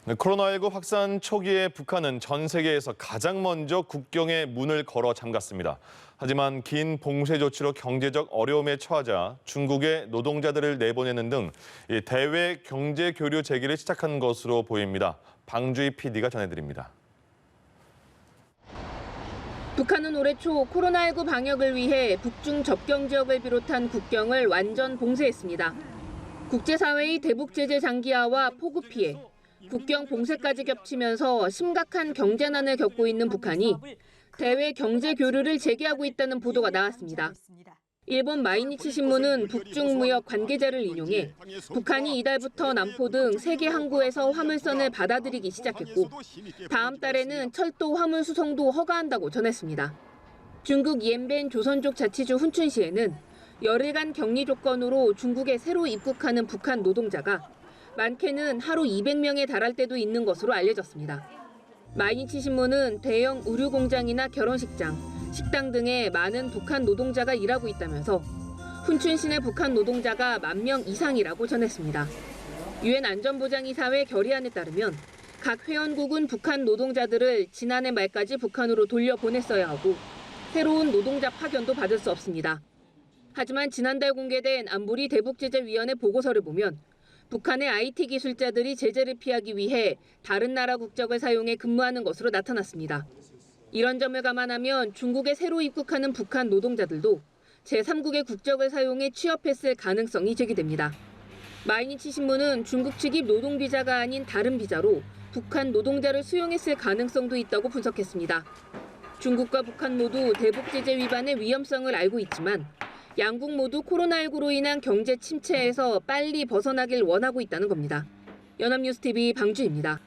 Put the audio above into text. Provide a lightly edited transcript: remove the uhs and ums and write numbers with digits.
네, 코로나19 확산 초기에 북한은 전 세계에서 가장 먼저 국경에 문을 걸어 잠갔습니다. 하지만 긴 봉쇄 조치로 경제적 어려움에 처하자 중국에 노동자들을 내보내는 등 대외 경제 교류 재개를 시작한 것으로 보입니다. 방주희 PD가 전해드립니다. 북한은 올해 초 코로나19 방역을 위해 북중 접경 지역을 비롯한 국경을 완전 봉쇄했습니다. 국제사회의 대북 제재 장기화와 폭우 피해, 국경 봉쇄까지 겹치면서 심각한 경제난을 겪고 있는 북한이 대외 경제 교류를 재개하고 있다는 보도가 나왔습니다. 일본 마이니치 신문은 북중 무역 관계자를 인용해 북한이 이달부터 남포 등 세계 항구에서 화물선을 받아들이기 시작했고 다음 달에는 철도 화물 수송도 허가한다고 전했습니다. 중국 옌벤 조선족 자치주 훈춘시에는 열흘간 격리 조건으로 중국에 새로 입국하는 북한 노동자가 많게는 하루 200명에 달할 때도 있는 것으로 알려졌습니다. 마이니치 신문은 대형 의류 공장이나 결혼식장, 식당 등에 많은 북한 노동자가 일하고 있다면서 훈춘시 내 북한 노동자가 10,000명 이상이라고 전했습니다. 유엔 안전보장이사회 결의안에 따르면 각 회원국은 북한 노동자들을 지난해 말까지 북한으로 돌려보냈어야 하고 새로운 노동자 파견도 받을 수 없습니다. 하지만 지난달 공개된 안보리 대북제재위원회 보고서를 보면 북한의 IT 기술자들이 제재를 피하기 위해 다른 나라 국적을 사용해 근무하는 것으로 나타났습니다. 이런 점을 감안하면 중국에 새로 입국하는 북한 노동자들도 제3국의 국적을 사용해 취업했을 가능성이 제기됩니다. 마이니치 신문은 중국 측이 노동 비자가 아닌 다른 비자로 북한 노동자를 수용했을 가능성도 있다고 분석했습니다. 중국과 북한 모두 대북 제재 위반의 위험성을 알고 있지만 양국 모두 코로나19로 인한 경제 침체에서 빨리 벗어나길 원하고 있다는 겁니다. 연합뉴스TV 방주입니다.